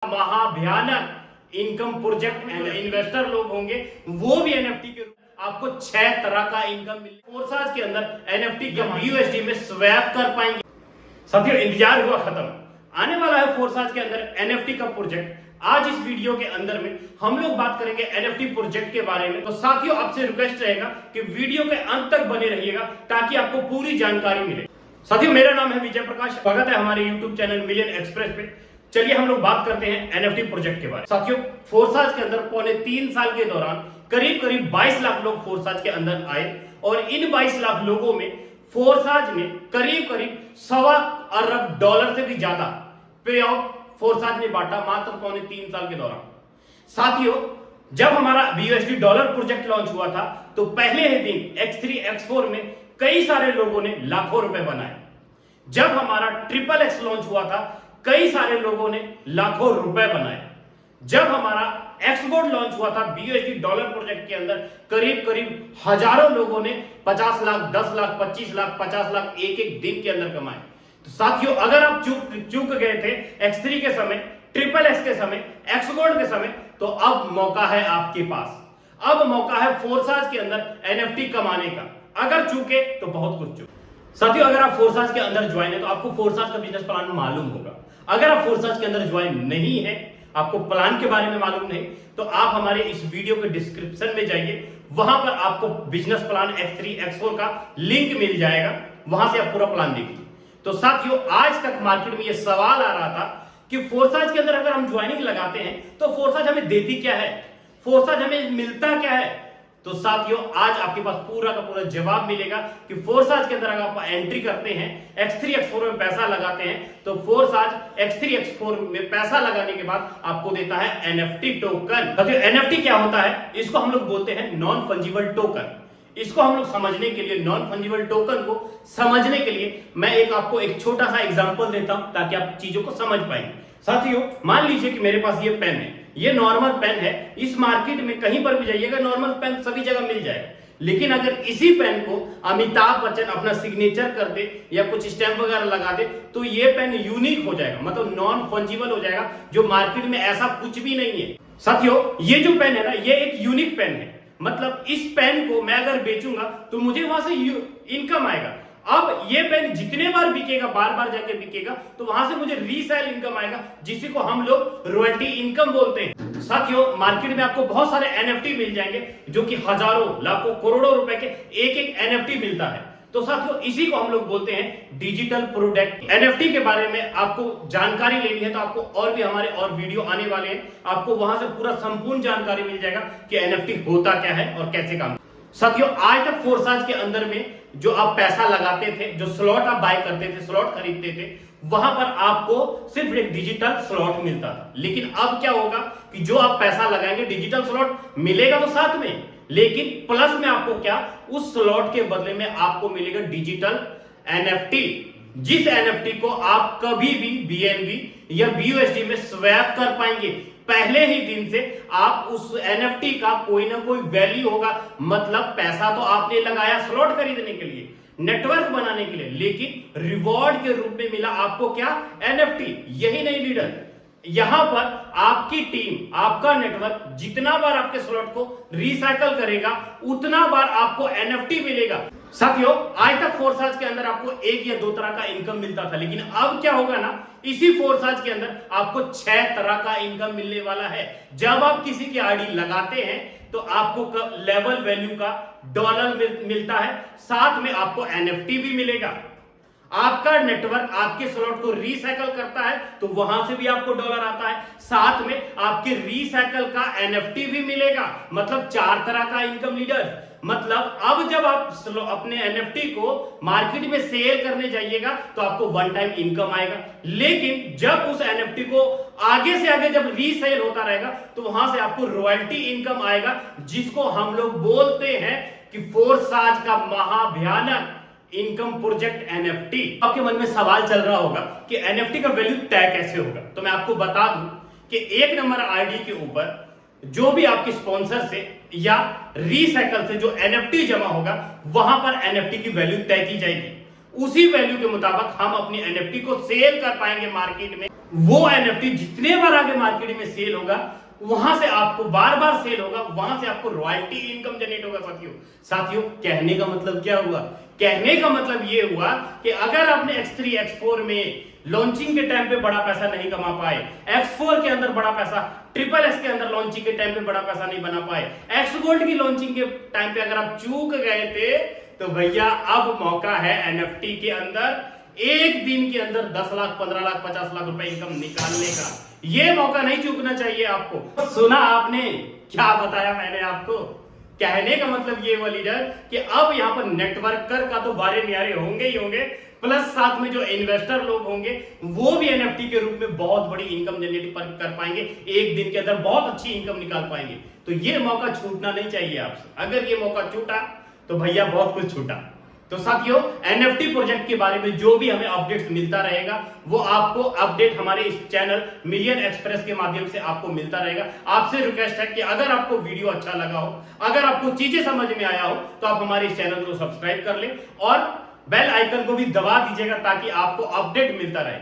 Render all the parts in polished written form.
महाभयानक income project investor लोग होंगे, वो भी एनएफटी के रूप में आपको 6 तरह का इनकम मिले। फोर्साज के अंदर एनएफटी के यूएसडी में स्वैप कर पाएंगे। साथियों, इंतजार हुआ खत्म, आने वाला है फोर्साज के अंदर एनएफटी का प्रोजेक्ट। आज इस वीडियो के अंदर में हम लोग बात करेंगे एनएफटी प्रोजेक्ट के बारे में। तो साथियों, आपसे रिक्वेस्ट रहेगा कि वीडियो के अंत तक बने रहिएगा ताकि आपको पूरी जानकारी मिले। साथियों, मेरा नाम है विजय प्रकाश, स्वागत है हमारे यूट्यूब चैनल मिलियन एक्सप्रेस पे। चलिए हम लोग बात करते हैं एनएफटी प्रोजेक्ट के बारे में। साथियों, फोर्साज के अंदर पौने 3 साल के दौरान करीब 22 लाख लोग फोर्साज के अंदर आए और इन 22 लाख लोगों में फोर्साज ने करीब $1.25 अरब से भी ज्यादा पे आउट फोर्साज ने बांटा मात्र पौने 3 साल के दौरान। साथियों, जब हमारा बीयूएसडी डॉलर प्रोजेक्ट लॉन्च हुआ था तो पहले ही दिन X3 X4 में कई सारे लोगों ने लाखों रुपए बनाए। जब हमारा XXX लॉन्च हुआ था कई सारे लोगों ने लाखों रुपए बनाए। जब हमारा एक्सपोर्ट लॉन्च हुआ था बीयूएसडी डॉलर प्रोजेक्ट के अंदर करीब हजारों लोगों ने 50 लाख, 10 लाख, 25 लाख, 50 लाख एक दिन के अंदर कमाए। तो साथियों, अगर आप चूक गए थे X3 के समय, XXX के समय, एक्सपोर्ट के समय, तो अब मौका है आपके पास। अब मौका है फोर्साज के अंदर एनएफटी कमाने का। अगर चूके तो बहुत कुछ चूके। साथियों, अगर आप फोर्साज के अंदर ज्वाइन है तो आपको फोर्साज का बिजनेस प्लान मालूम होगा। अगर आप फोर्साज के अंदर ज्वाइन नहीं है, आपको प्लान के बारे में मालूम नहीं, तो आप हमारे इस वीडियो के डिस्क्रिप्शन में जाइए, वहां पर आपको बिजनेस प्लान X3 X4 का लिंक मिल जाएगा, वहां से आप पूरा प्लान देखिए। तो साथियों, आज तक मार्केट में यह सवाल आ रहा था कि फोर्साज के अंदर अगर हम ज्वाइनिंग लगाते हैं तो फोर्साज हमें देती क्या है, फोर्साज हमें मिलता क्या है। तो साथियों, आज आपके पास पूरा का पूरा जवाब मिलेगा कि फोर्साज के अंदर अगर आप एंट्री करते हैं, X3 X4 में पैसा लगाते हैं, तो फोर्साज X3 X4 में पैसा लगाने के बाद आपको देता है एनएफटी टोकन। साथियों, एनएफटी क्या होता है? इसको हम लोग बोलते हैं नॉन फंजिबल टोकन। इसको हम लोग समझने के लिए, नॉन फंजिबल टोकन को समझने के लिए मैं आपको एक छोटा सा एग्जांपल देता हूं ताकि आप चीजों को समझ पाएंगे। साथियों, मान लीजिए कि मेरे पास ये पेन है, ये नॉर्मल पेन है। इस मार्केट में कहीं पर भी जाइएगा नॉर्मल पेन सभी जगह मिल जाएगा, लेकिन अगर इसी पेन को अमिताभ बच्चन अपना सिग्नेचर कर दे या कुछ स्टैंप वगैरह लगा दे तो ये पेन यूनिक हो जाएगा, मतलब नॉन फंजिबल हो जाएगा, जो मार्केट में ऐसा कुछ भी नहीं है। साथियों, ये जो पेन है ना, ये एक यूनिक पेन है, मतलब इस पेन को मैं अगर बेचूंगा तो मुझे वहां से इनकम आएगा। अब ये पेन जितने बार बिकेगा, बार बार जाके बिकेगा, तो वहां से मुझे रीसेल इनकम आएगा, जिसी को हम लोग रॉयल्टी इनकम बोलते हैं। साथियों, मार्केट में आपको बहुत सारे एनएफटी मिल जाएंगे जो कि हजारों, लाखों, करोड़ों रुपए के एक एनएफटी मिलता है। तो साथियों, इसी को हम लोग बोलते हैं डिजिटल प्रोडक्ट। एनएफटी के बारे में आपको जानकारी लेनी है तो आपको और भी हमारे और वीडियो आने वाले हैं, आपको वहां से पूरा संपूर्ण जानकारी मिल जाएगा कि एनएफटी होता क्या है और कैसे काम। साथियों, आज तक फोर्साज के अंदर में जो आप पैसा लगाते थे, जो स्लॉट आप बाय करते थे, स्लॉट खरीदते थे, वहां पर आपको सिर्फ एक डिजिटल स्लॉट मिलता था। लेकिन अब क्या होगा कि जो आप पैसा लगाएंगे, डिजिटल स्लॉट मिलेगा तो साथ में, लेकिन प्लस में आपको क्या, उस स्लॉट के बदले में आपको मिलेगा डिजिटल एनएफटी, जिस एनएफटी को आप कभी भी बीएनबी या बीयूएसडी में स्वैप कर पाएंगे। पहले ही दिन से आप उस एनएफटी का कोई ना कोई वैल्यू होगा, मतलब पैसा तो आपने लगाया स्लॉट खरीदने के लिए, नेटवर्क बनाने के लिए, लेकिन रिवॉर्ड के रूप में मिला आपको क्या, एनएफटी। यही नहीं लीडर, यहां पर आपकी टीम, आपका नेटवर्क जितना बार आपके स्लॉट को रिसाइकल करेगा उतना बार आपको एनएफटी मिलेगा। साथियों, आज तक फोर्साज के अंदर आपको 1 या 2 तरह का इनकम मिलता था, लेकिन अब क्या होगा ना, इसी फोर्साज के अंदर आपको 6 तरह का इनकम मिलने वाला है। जब आप किसी की आईडी लगाते हैं तो आपको लेवल वैल्यू का डॉलर मिलता है, साथ में आपको एनएफटी भी मिलेगा। आपका नेटवर्क आपके स्लॉट को रीसाइकल करता है तो वहां से भी आपको डॉलर आता है, साथ में आपके रीसाइकल का एनएफटी भी मिलेगा, मतलब 4 तरह का इनकम लीडर। मतलब अब जब आप अपने एनएफटी को मार्केट में सेल करने जाइएगा तो आपको वन टाइम इनकम आएगा, लेकिन जब उस एनएफटी को आगे से आगे जब रीसेल होता रहेगा तो वहां से आपको रॉयल्टी इनकम आएगा, जिसको हम लोग बोलते हैं कि फोर्साज का महाभयानक इनकम प्रोजेक्ट एनएफटी। आपके मन में सवाल चल रहा होगा कि एनएफटी का वैल्यू तय कैसे होगा, तो मैं आपको बता दूं कि 1 नंबर आईडी के ऊपर जो भी आपके स्पॉन्सर से या रीसाइकल से जो एनएफटी जमा होगा, वहां पर एनएफटी की वैल्यू तय की जाएगी। उसी वैल्यू के मुताबिक हम अपनी एनएफटी को सेल कर पाएंगे मार्केट में। वो एनएफटी जितने बार आगे मार्केट में सेल होगा, वहां से आपको बार बार सेल होगा, वहां से आपको रॉयल्टी इनकम जनरेट होगा। साथियों कहने का मतलब क्या हुआ? कहने का मतलब ये हुआ कि अगर आपने X3 X4 में लॉन्चिंग के टाइम पे बड़ा पैसा नहीं कमा पाए, X4 के अंदर बड़ा पैसा, XXX के अंदर लॉन्चिंग के टाइम पे बड़ा पैसा नहीं बना पाए, X गोल्ड की लॉन्चिंग के टाइम पे अगर आप चूक गए थे, तो भैया अब मौका है एनएफटी के अंदर एक दिन के अंदर 10 लाख, 15 लाख, 50 लाख रुपए इनकम निकालने का। ये मौका नहीं चूकना चाहिए आपको। सुना आपने क्या बताया मैंने आपको? कहने का मतलब ये हुआ लीडर कि अब यहां पर नेटवर्कर का तो बारे न्यारे होंगे ही होंगे, प्लस साथ में जो इन्वेस्टर लोग होंगे वो भी एनएफटी के रूप में बहुत बड़ी इनकम जनरेट कर पाएंगे, एक दिन के अंदर बहुत अच्छी इनकम निकाल पाएंगे। तो ये मौका छूटना नहीं चाहिए आपसे। अगर ये मौका छूटा तो भैया बहुत कुछ छूटा। तो साथियों एनएफटी प्रोजेक्ट के बारे में जो भी हमें अपडेट्स मिलता रहेगा, वो आपको अपडेट हमारे इस चैनल मिलियन एक्सप्रेस के माध्यम से आपको मिलता रहेगा। आपसे रिक्वेस्ट है कि अगर आपको वीडियो अच्छा लगा हो, अगर आपको चीजें समझ में आया हो, तो आप हमारे इस चैनल को सब्सक्राइब कर ले और बेल आइकन को भी दबा दीजिएगा ताकि आपको अपडेट मिलता रहे।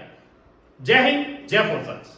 जय हिंद, जय फोर्सेस।